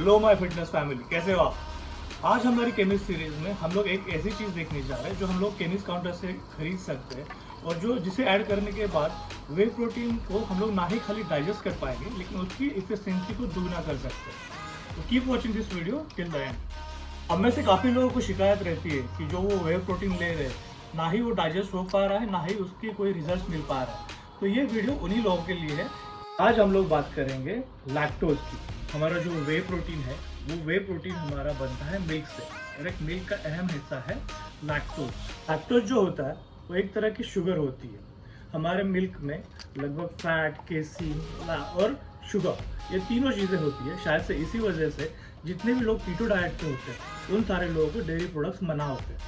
Hello my fitness family, कैसे हो आप। आज हमारी केमिस्ट सीरीज में हम लोग एक ऐसी चीज़ देखने जा रहे हैं जो हम लोग केमिस्ट काउंटर से खरीद सकते हैं और जो जिसे ऐड करने के बाद वे प्रोटीन को हम लोग ना ही खाली डाइजेस्ट कर पाएंगे लेकिन उसकी इफिशिएंसी को दोगुना कर सकते हैं। तो keep watching this video till the end. अब में से काफ़ी लोगों को शिकायत रहती है कि जो वो वे प्रोटीन ले रहे हैं ना ही वो डाइजेस्ट हो पा रहा है ना ही उसकी कोई रिजल्ट मिल पा रहा है। तो ये वीडियो उन्हीं लोगों के लिए है। आज हम लोग बात करेंगे लैक्टोज की। हमारा जो वे प्रोटीन है वो वे प्रोटीन हमारा बनता है मिल्क से और एक मिल्क का अहम हिस्सा है लैक्टोज। लैक्टोज जो होता है वो एक तरह की शुगर होती है। हमारे मिल्क में लगभग फैट, केसीन और शुगर, ये तीनों चीज़ें होती है। शायद से इसी वजह से जितने भी लोग कीटो डाइट पे होते हैं उन सारे लोगों को डेयरी प्रोडक्ट्स मना होते हैं।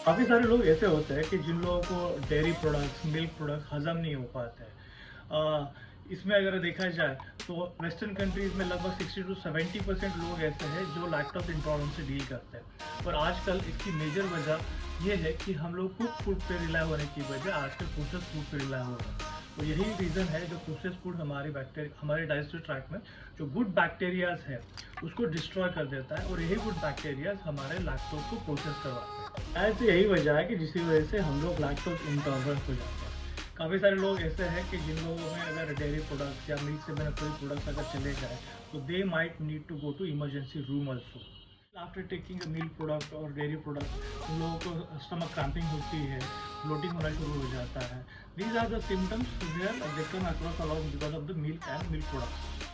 काफ़ी सारे लोग ऐसे होते हैं कि जिन लोगों को डेयरी प्रोडक्ट्स, मिल्क प्रोडक्ट्स हजम नहीं हो पाते हैं। इसमें अगर देखा जाए तो वेस्टर्न कंट्रीज में लगभग 60 to 70% लोग ऐसे हैं जो लैक्टोज इंटॉलरेंस से डील करते हैं। और आजकल इसकी मेजर वजह ये है कि हम लोग कुक फूड पे रिलाई होने की वजह आजकल प्रोसेस फूड पे रिलाई हो रहा है। तो यही रीज़न है जो प्रोसेस फूड हमारे डाइजेस्टिव ट्रैक्ट में जो गुड बैक्टीरियाज है उसको डिस्ट्रॉय कर देता है और यही गुड बैक्टीरियाज हमारे लैक्टोज को प्रोसेस करवाते हैं। शायद यही वजह है कि जिसकी वजह से हम लोग लैक्टोज इंटॉलरेंट हो जाते हैं। काफ़ी सारे लोग ऐसे हैं कि जिन लोगों में अगर डेयरी प्रोडक्ट्स या मिल्क से बने कोई प्रोडक्ट्स अगर चले जाए तो they might need to go to emergency room also. After taking a milk product और डेयरी प्रोडक्ट उन लोगों को स्टमक क्रैम्पिंग होती है, ब्लोटिंग होना शुरू हो जाता है। These are the symptoms where they come across along because of the milk and milk products.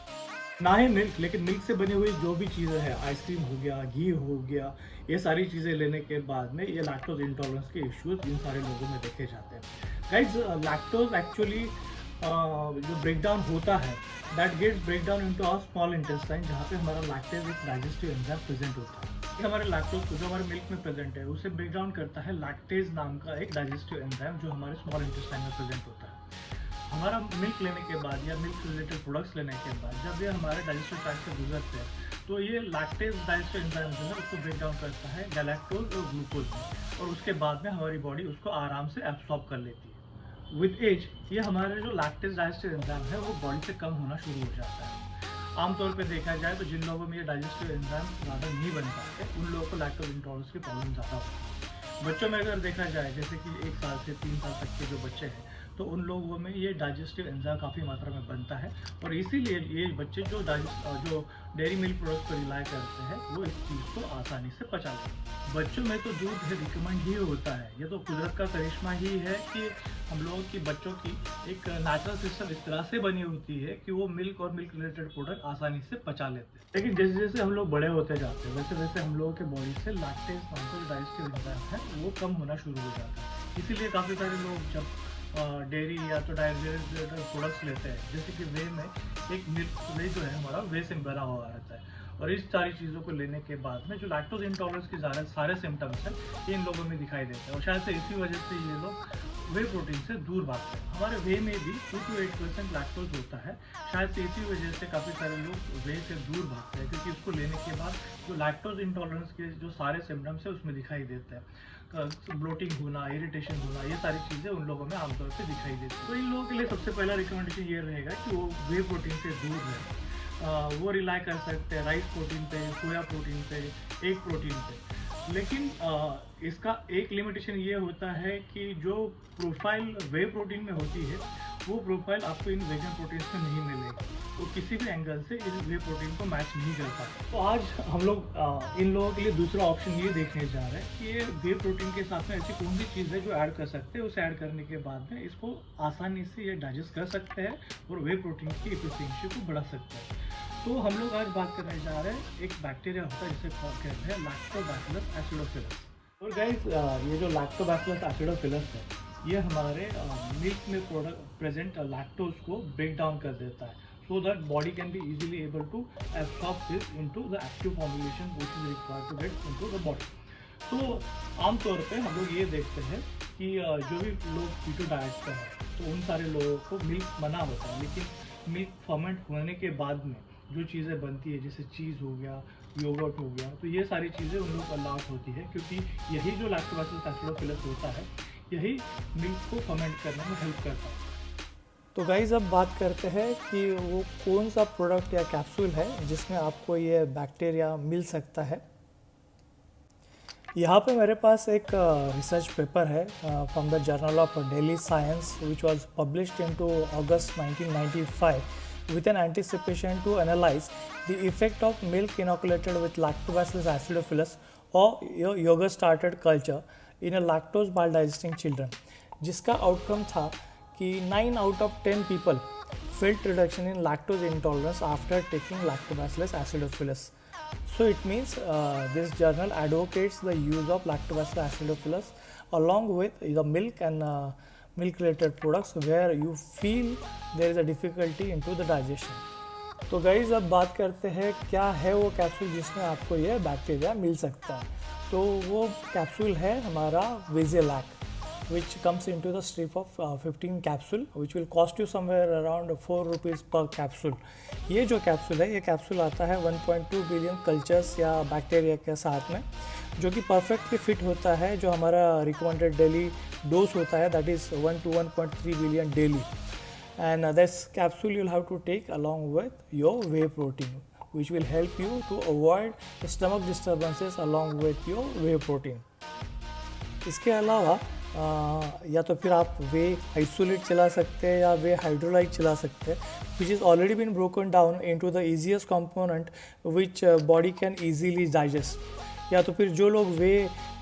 ना ही मिल्क लेकिन मिल्क से बनी हुई जो भी चीज़ें हैं, आइसक्रीम हो गया, घी हो गया, ये सारी चीज़ें लेने के बाद में ये लैक्टोज इंटॉलरेंस के इश्यूज इन सारे लोगों में देखे जाते हैं। गाइज, लैक्टोज एक्चुअली जो ब्रेक डाउन होता है that gets break down into our small intestine, जहाँ पे हमारा लैक्टेज एक डाइजेस्टिव एंजाइम प्रेजेंट होता है। हमारे लैक्टोज को जो हमारे मिल्क में प्रेजेंट है उसे ब्रेक डाउन करता है लैक्टेज नाम का एक डाइजेस्टिव एंजाइम जो हमारे स्मॉल इंटेस्टाइन में प्रेजेंट होता है। हमारा मिल्क लेने के बाद या मिल्क रिलेटेड प्रोडक्ट्स लेने के बाद जब ये हमारे डाइजेस्टिव ट्रैक्ट से गुजरते हैं तो ये लैक्टेज डाइजेस्टिव एंजाइम जो है उसको ब्रेक डाउन करता है गैलेक्टोज और ग्लूकोज में और उसके बाद में हमारी बॉडी उसको आराम से एब्सॉर्ब कर लेती है। विद एज ये हमारे जो लैक्टेज डाइजेस्टिव एंजाइम है वो बॉडी से कम होना शुरू हो जाता है। आमतौर पे देखा जाए तो जिन लोगों में ये डाइजेस्टिव एंजाइम ज़्यादा नहीं बन पाते उन लोगों को लैक्टोज इंटॉलरेंस की प्रॉब्लम ज़्यादा होती है। बच्चों में अगर देखा जाए जैसे कि 1 साल से 3 साल तक के जो बच्चे हैं तो उन लोगों में ये डाइजेस्टिव एंजाइम काफ़ी मात्रा में बनता है और इसीलिए ये बच्चे जो डेयरी मिल्क प्रोडक्ट्स पर रिलाई करते हैं वो इस चीज़ को आसानी से पचा लेते हैं। बच्चों में तो दूध रिकमेंड ही होता है। ये तो कुदरत का करिश्मा ही है कि हम लोगों की बच्चों की एक नेचुरल सिस्टम इस तरह से बनी होती है कि वो मिल्क और मिल्क रिलेटेड प्रोडक्ट आसानी से पचा लेते हैं। लेकिन जैसे जैसे हम लोग बड़े होते जाते हैं वैसे वैसे हम लोगों के बॉडी से लैक्टेज नाम का जो डाइजेस्टिव एंजाइम है वो कम होना शुरू हो जाता है। इसीलिए काफ़ी सारे लोग जब डेयरी या तो डायरी प्रोडक्ट्स लेते हैं जैसे कि वे में एक मिल्क वे जो है हमारा वे से बना हुआ रहता है और इस सारी चीज़ों को लेने के बाद में जो लैक्टोज इंटॉलरेंस के सारे सिम्टम्स हैं ये इन लोगों में दिखाई देते हैं और शायद से इसी वजह से ये लोग वे प्रोटीन से दूर भागते हैं। हमारे वे में भी 2 to 8% लैक्टोज होता है। शायद से इसी वजह से काफ़ी सारे लोग वे से दूर भागते हैं क्योंकि उसको लेने के बाद जो लैक्टोज इंटॉलरेंस के जो सारे सिम्टम्स है उसमें दिखाई देते हैं। ब्लोटिंग होना, इरिटेशन होना, ये सारी चीज़ें उन लोगों में आमतौर पर दिखाई देती है। तो इन लोगों के लिए सबसे पहला रिकमेंडेशन ये रहेगा कि वो वे प्रोटीन से दूर रहें। वो रिलाई कर सकते हैं राइस प्रोटीन पे, सोया प्रोटीन पे, एग प्रोटीन पे। लेकिन इसका एक लिमिटेशन ये होता है कि जो प्रोफाइल वे प्रोटीन में होती है वो प्रोफाइल आपको इन वेगन प्रोटीन्स में नहीं मिलेगी। तो किसी भी एंगल से इस वे प्रोटीन को मैच नहीं कर पाते। तो आज हम लोग इन लोगों के लिए दूसरा ऑप्शन ये देखने जा रहे हैं कि ये वे प्रोटीन के साथ में ऐसी कौन सी चीज़ है जो ऐड कर सकते हैं। उसे ऐड करने के बाद में इसको आसानी से ये डाइजेस्ट कर सकते हैं और वे प्रोटीन की एफिशिएंसी को बढ़ा सकते हैं। तो हम लोग आज बात करने जा रहे हैं एक बैक्टीरिया होता है जिसे कहते हैं लैक्टोबैसिलस एसिडोफिलस। और गाइस, ये जो लैक्टोबैसिलस एसिडोफिलस है ये हमारे मिल्क में प्रेजेंट लैक्टोज को ब्रेक डाउन कर देता है so that body can be easily able to absorb this into the active formulation which is required to get into the body। तो आमतौर पे हम लोग ये देखते हैं कि जो भी लोग कीटो डाइट पर हैं तो उन सारे लोगों को मिल्क मना होता है, लेकिन मिल्क फर्मेंट होने के बाद में जो चीज़ें बनती है जैसे चीज़ हो गया, योगर्ट हो गया, तो ये सारी चीज़ें उन लोग को अलाउड होती है क्योंकि यही जो लैक्टोबैसिलस एसिडोफिलस होता है यही मिल्क को फर्मेंट करने में हेल्प करता है। तो गाइज अब बात करते हैं कि वो कौन सा प्रोडक्ट या कैप्सूल है जिसमें आपको ये बैक्टीरिया मिल सकता है। यहाँ पे मेरे पास एक रिसर्च पेपर है from the journal of daily science which was published into August 1995 with an anticipation to analyze the effect of milk inoculated with Lactobacillus acidophilus or yogurt started culture in a lactose while digesting children, जिसका outcome था कि 9 out of 10 people felt reduction in lactose intolerance after taking Lactobacillus acidophilus. So it means this journal advocates the use of Lactobacillus acidophilus along with the milk and milk related products where you feel there is a difficulty into the digestion. तो guys अब बात करते हैं क्या है वो capsule जिसमें आपको ये बैक्टीरिया मिल सकता है। तो वो कैप्सूल है हमारा विज़ेलैक which comes into the strip of 15 capsule which will cost you somewhere around 4 rupees per capsule। ये जो कैप्सूल है ये कैप्सूल आता है 1.2 बिलियन कल्चर्स या बैक्टीरिया के साथ में, जो कि परफेक्टली फिट होता है जो हमारा रिकमेंडेड डेली डोज होता है, that is 1 to 1.3 billion daily. And this capsule you'll have to take along with your whey protein which will help you to avoid stomach disturbances along with your whey protein। इसके अलावा या तो फिर आप वे isolate चला सकते हैं या वे हाइड्रोलाइट चला सकते हैं which is already been broken down into the easiest component which body can easily digest. या तो फिर जो लोग वे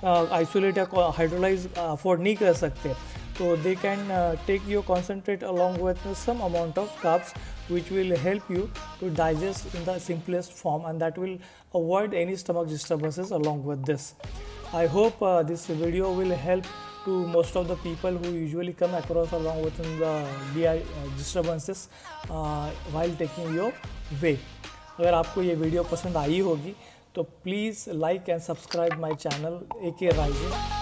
आइसोलेट या हाइड्रोलाइज अफोर्ड नहीं कर सकते तो they can take your concentrate along with some amount of carbs which will help you to digest in the simplest form and that will avoid any stomach disturbances along with this. I hope this video will help to most of the people who usually come across along with the GI disturbances while taking your whey। अगर आपको ये video पसंद आई होगी तो please like and subscribe my channel AK Rising।